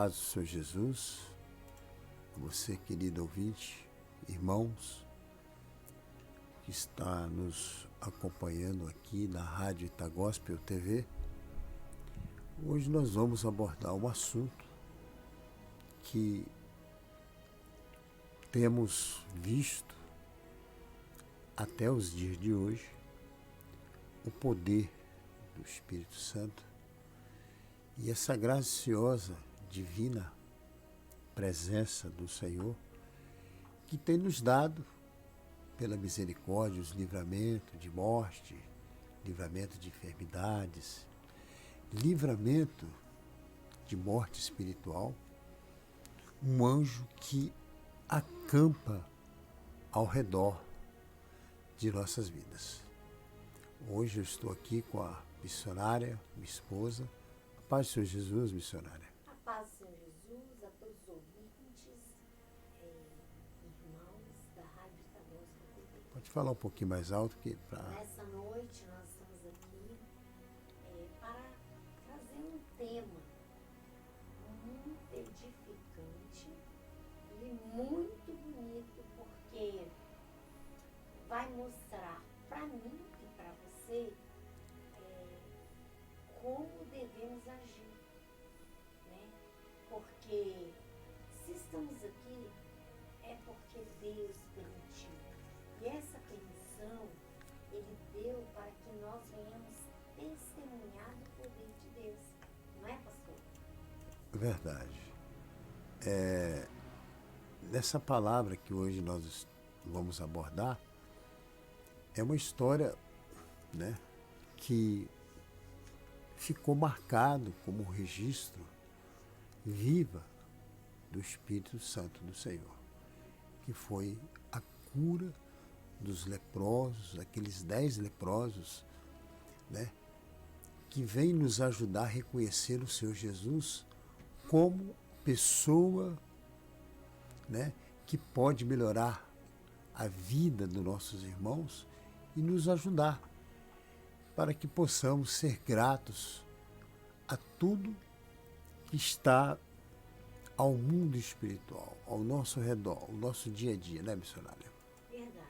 paz do Senhor Jesus, a você, querido ouvinte, irmãos, que está nos acompanhando aqui na Rádio Itagospel TV. Hoje nós vamos abordar um assunto que temos visto até os dias de hoje, o poder do Espírito Santo e essa graciosa, divina presença do Senhor que tem nos dado, pela misericórdia, os livramentos de morte, livramento de enfermidades, livramento de morte espiritual, um anjo que acampa ao redor de nossas vidas. Hoje eu estou aqui com a missionária, minha esposa. A paz do Senhor Jesus, missionária. A paz do Senhor Jesus, a todos os ouvintes, irmãos da Rádio Itagospel TV. Pode falar um pouquinho mais alto que Nessa noite nós estamos aqui para trazer um tema muito edificante e muito bonito, porque vai mostrar para mim e para você como devemos agir, né? Porque se estamos aqui é porque Deus permitiu. E essa permissão Ele deu para que nós venhamos testemunhar do poder de Deus. Não é, pastor? Verdade. Nessa palavra que hoje nós vamos abordar, é uma história, né, que ficou marcado como um registro viva do Espírito Santo do Senhor, que foi a cura dos leprosos, aqueles 10 leprosos, né, que vem nos ajudar a reconhecer o Senhor Jesus como pessoa, né, que pode melhorar a vida dos nossos irmãos e nos ajudar para que possamos ser gratos a tudo que está ao mundo espiritual, ao nosso redor, ao nosso dia a dia, né, missionária? Verdade.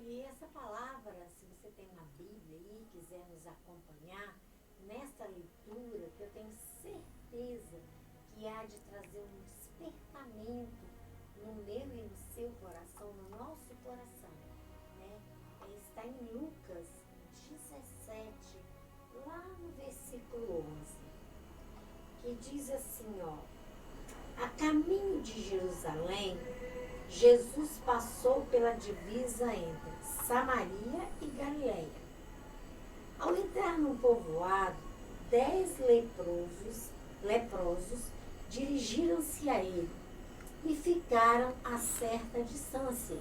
E essa palavra, se você tem uma Bíblia aí e quiser nos acompanhar nessa leitura, que eu tenho certeza que há de trazer um despertamento no meu e no seu coração, no nosso coração, né? Está em Lucas 17, lá no versículo 11, que diz assim, ó: a caminho de Jerusalém, Jesus passou pela divisa entre Samaria e Galileia. Ao entrar no povoado, 10 leprosos dirigiram-se a ele e ficaram a certa distância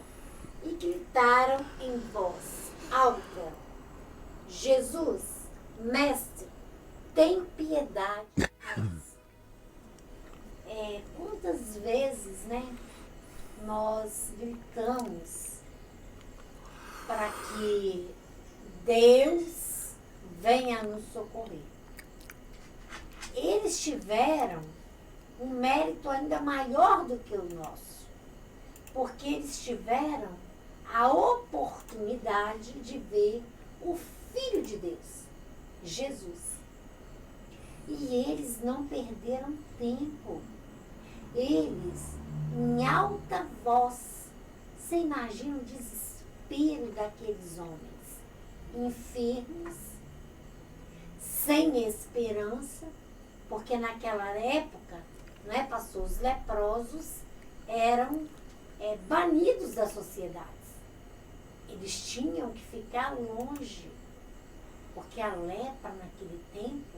e gritaram em voz alta: Jesus, mestre, tem piedade. Quantas vezes, né, nós gritamos para que Deus venha nos socorrer? Eles tiveram um mérito ainda maior do que o nosso, porque eles tiveram a oportunidade de ver o Filho de Deus, Jesus. E eles não perderam tempo. Eles, em alta voz, você imagina o desespero daqueles homens, enfermos, sem esperança, porque naquela época, não é, pastor, os leprosos eram banidos da sociedade. Eles tinham que ficar longe, porque a lepra naquele tempo,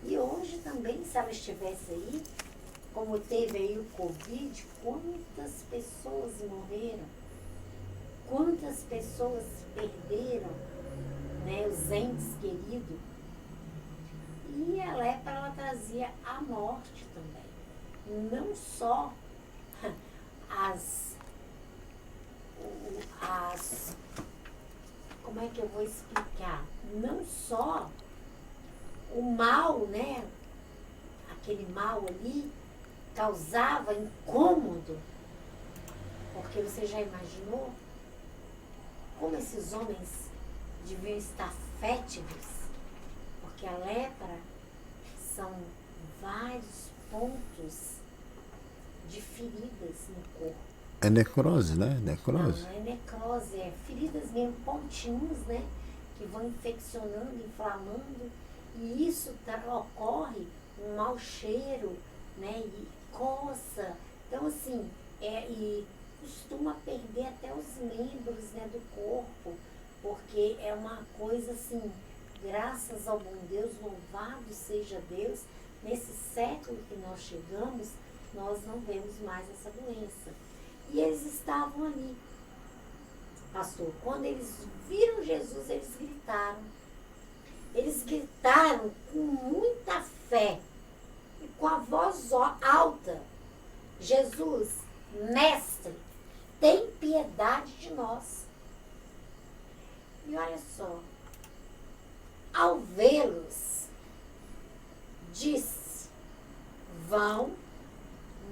e hoje também, se ela estivesse aí, como teve aí o Covid, quantas pessoas morreram, quantas pessoas perderam, né, os entes queridos. E a lepra, ela trazia a morte também. Não só como é que eu vou explicar? Não só o mal, né? Aquele mal ali, causava incômodo, porque você já imaginou como esses homens deviam estar fétidos, porque a lepra são vários pontos de feridas no corpo. É necrose, né? Necrose. Não é necrose, é feridas mesmo, pontinhos, né? Que vão infeccionando, inflamando, e isso ocorre um mau cheiro, né? E coça. Então, assim, e costuma perder até os membros, né, do corpo, porque é uma coisa assim, graças ao bom Deus, louvado seja Deus, nesse século que nós chegamos, nós não vemos mais essa doença. E eles estavam ali, pastor. Quando eles viram Jesus, eles gritaram. Eles gritaram com muita fé e com a voz alta: Jesus, mestre, tem piedade de nós. E olha só, ao vê-los, disse: vão,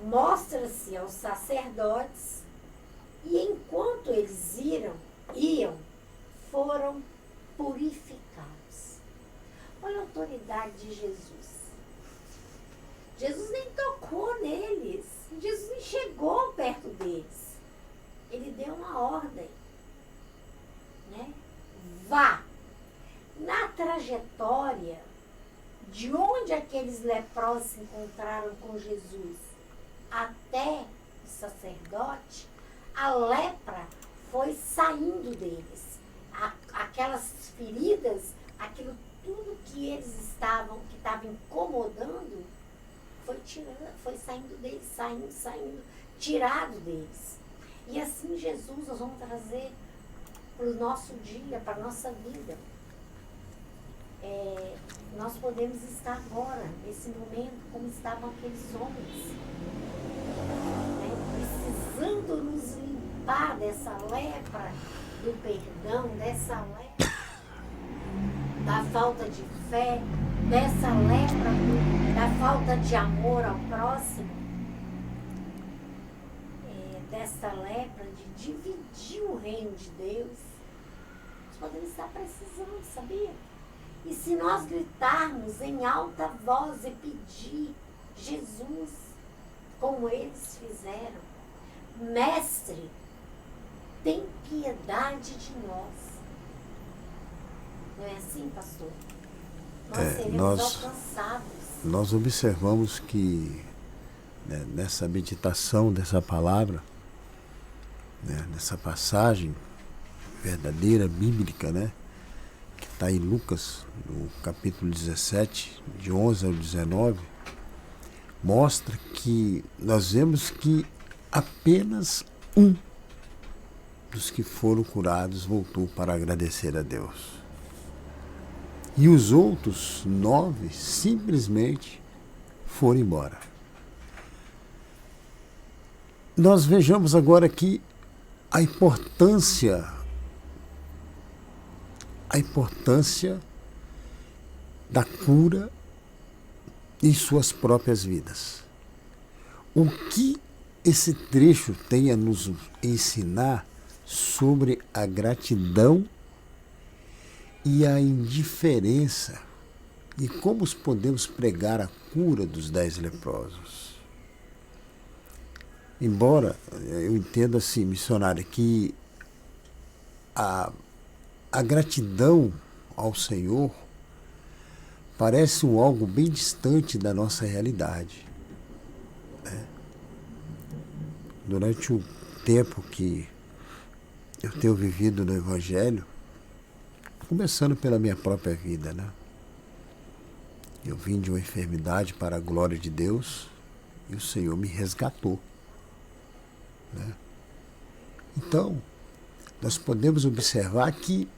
mostra-se aos sacerdotes. E enquanto eles iam, foram purificados. Olha a autoridade de Jesus. Jesus nem tocou neles. Jesus nem chegou perto deles. Ele deu uma ordem, né? Vá. Na trajetória de onde aqueles leprosos se encontraram com Jesus até o sacerdote, a lepra foi saindo deles. Aquelas feridas, aquilo tudo que eles que estava incomodando, foi saindo deles, saindo, tirado deles. E assim Jesus nós vamos trazer para o nosso dia, para a nossa vida. Nós podemos estar agora, nesse momento, como estavam aqueles homens, né, precisando nos limpar dessa lepra do perdão, dessa lepra da falta de fé, dessa lepra da falta de amor ao próximo, dessa lepra de dividir o reino de Deus. Nós podemos estar precisando, sabia? E se nós gritarmos em alta voz e pedir Jesus, como eles fizeram, mestre, tem piedade de nós. Não é assim, pastor? Nós seremos alcançados. Nós observamos que, né, nessa meditação dessa palavra, né, nessa passagem verdadeira, bíblica, né, que está em Lucas, no capítulo 17, de 11 ao 19, mostra que nós vemos que apenas um dos que foram curados voltou para agradecer a Deus. E os outros 9 simplesmente foram embora. Nós vejamos agora aqui a importância da cura em suas próprias vidas. O que esse trecho tem a nos ensinar sobre a gratidão e a indiferença e como podemos pregar a cura dos 10 leprosos? Embora eu entenda assim, missionário, que a gratidão ao Senhor parece algo bem distante da nossa realidade, né? Durante o tempo que eu tenho vivido no Evangelho, começando pela minha própria vida, né? Eu vim de uma enfermidade para a glória de Deus e o Senhor me resgatou, né? Então, nós podemos observar que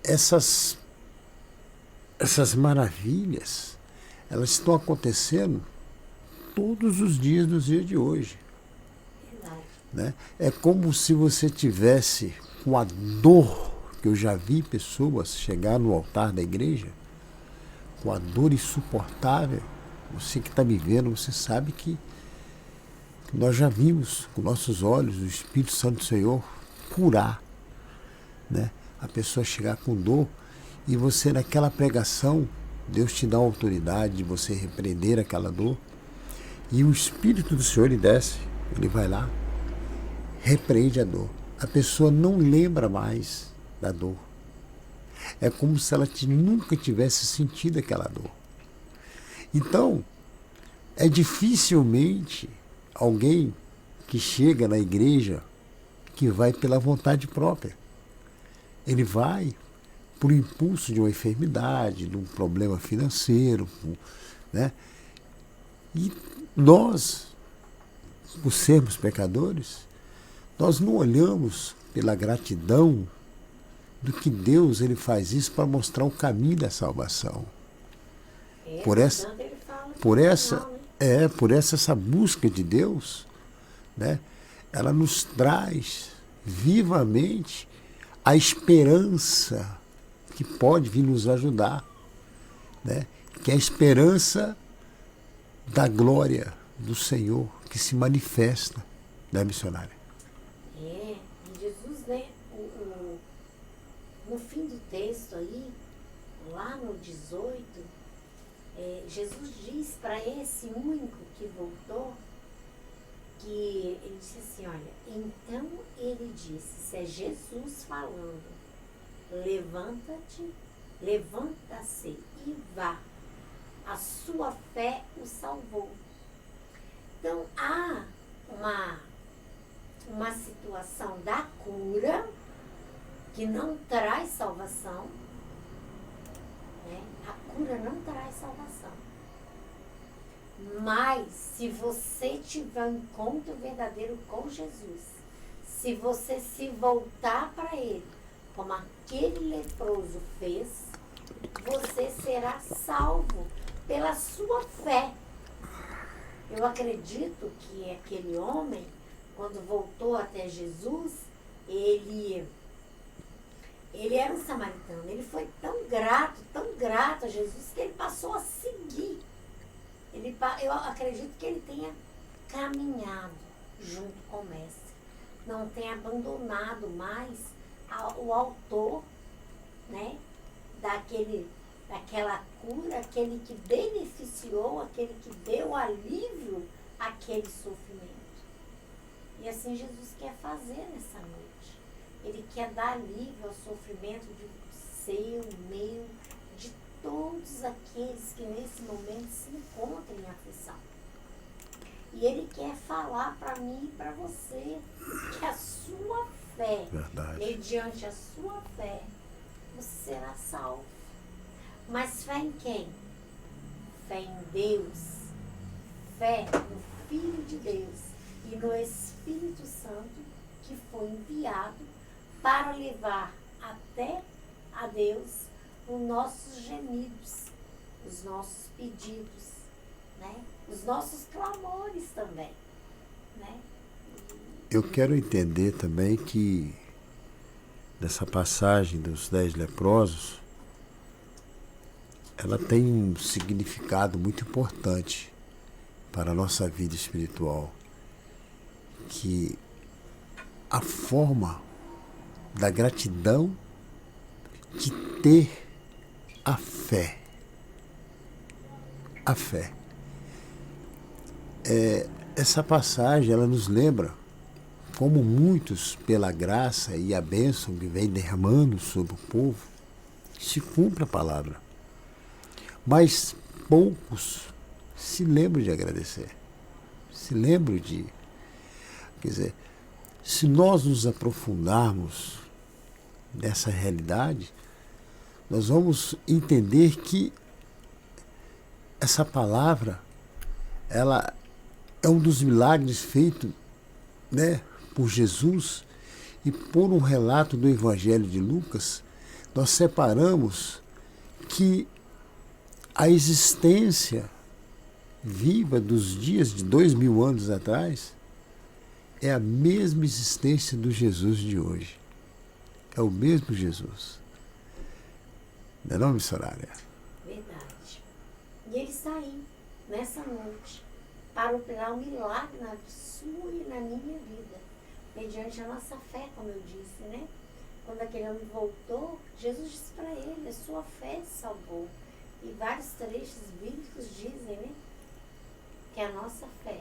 essas maravilhas, elas estão acontecendo todos os dias dos dias de hoje, né? É como se você tivesse com a dor, que eu já vi pessoas chegar no altar da igreja com a dor insuportável, Você que está me vendo, você sabe que nós já vimos com nossos olhos o Espírito Santo do Senhor curar, né? A pessoa chegar com dor e você naquela pregação, Deus te dá a autoridade de você repreender aquela dor e o Espírito do Senhor ele desce, ele vai lá, repreende a dor. A pessoa não lembra mais da dor. É como se ela nunca tivesse sentido aquela dor. Então, é dificilmente alguém que chega na igreja que vai pela vontade própria. Ele vai por impulso de uma enfermidade, de um problema financeiro, né? E nós, por sermos pecadores, nós não olhamos pela gratidão do que Deus ele faz isso para mostrar o caminho da salvação. Por essa, por essa busca de Deus, né? Ela nos traz vivamente a esperança que pode vir nos ajudar, né? Que é a esperança da glória do Senhor que se manifesta, né, missionária? E Jesus, né, no fim do texto aí, lá no 18, Jesus diz para esse único que voltou, que ele disse assim, olha, então ele disse, isso é Jesus falando, levanta-se e vá, a sua fé o salvou. Então há uma situação da cura que não traz salvação, né? A cura não traz salvação. Mas se você tiver um encontro verdadeiro com Jesus, se você se voltar para Ele, como aquele leproso fez, você será salvo pela sua fé. Eu acredito que aquele homem, quando voltou até Jesus, ele era um samaritano. Ele foi tão grato a Jesus, que ele passou a seguir. Eu acredito que ele tenha caminhado junto com o mestre. Não tenha abandonado mais o autor, né, daquela cura, aquele que beneficiou, aquele que deu alívio àquele sofrimento. E assim Jesus quer fazer nessa noite. Ele quer dar alívio ao sofrimento de seu, meu, de todos aqueles que nesse momento se encontram em aflição. E Ele quer falar para mim e para você que a sua fé, mediante a sua fé, você será salvo. Mas fé em quem? Fé em Deus, fé no Filho de Deus e no Espírito Santo que foi enviado para levar até a Deus os nossos gemidos, os nossos pedidos, né? Os nossos clamores também, né? Eu quero entender também que nessa passagem dos 10 leprosos, ela tem um significado muito importante para a nossa vida espiritual, que a forma da gratidão de ter a fé. A fé. Essa passagem, ela nos lembra como muitos, pela graça e a bênção que vem derramando sobre o povo, se cumpre a palavra. Mas poucos se lembram de agradecer. Se lembram de... Quer dizer, se nós nos aprofundarmos nessa realidade, nós vamos entender que essa palavra, ela é um dos milagres feitos, né, por Jesus, e por um relato do Evangelho de Lucas, nós separamos que a existência viva dos dias de 2000 anos atrás é a mesma existência do Jesus de hoje. É o mesmo Jesus. Não é não, missionária? Verdade. E ele está aí. nessa noite para operar um milagre na sua e na minha vida, mediante a nossa fé, como eu disse, né? Quando aquele homem voltou, Jesus disse para ele, a sua fé te salvou. E vários trechos bíblicos dizem, né? Que a nossa fé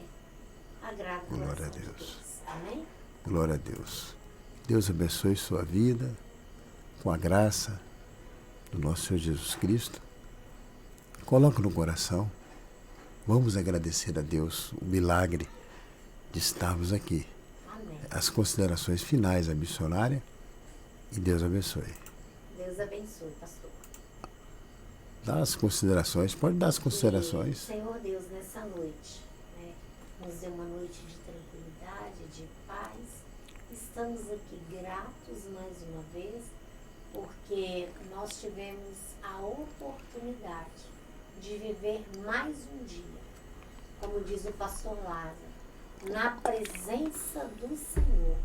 agrada o Glória a coração de Deus. Deus. Amém? Glória a Deus. Deus abençoe sua vida com a graça do nosso Senhor Jesus Cristo. Coloque no coração. Vamos agradecer a Deus o milagre de estarmos aqui. Amém. As considerações finais da missionária e Deus abençoe. Deus abençoe, pastor. Dá as considerações, pode dar as E, considerações. Senhor Deus, nessa noite, né, nos deu uma noite de tranquilidade, de paz. Estamos aqui gratos mais uma vez, porque nós tivemos a oportunidade de viver mais um dia, como diz o pastor Lázaro, na presença do Senhor,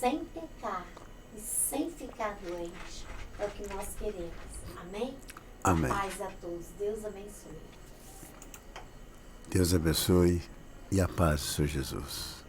sem pecar e sem ficar doente. É o que nós queremos. Amém? Amém. Paz a todos. Deus abençoe. Deus abençoe e a paz do Senhor Jesus.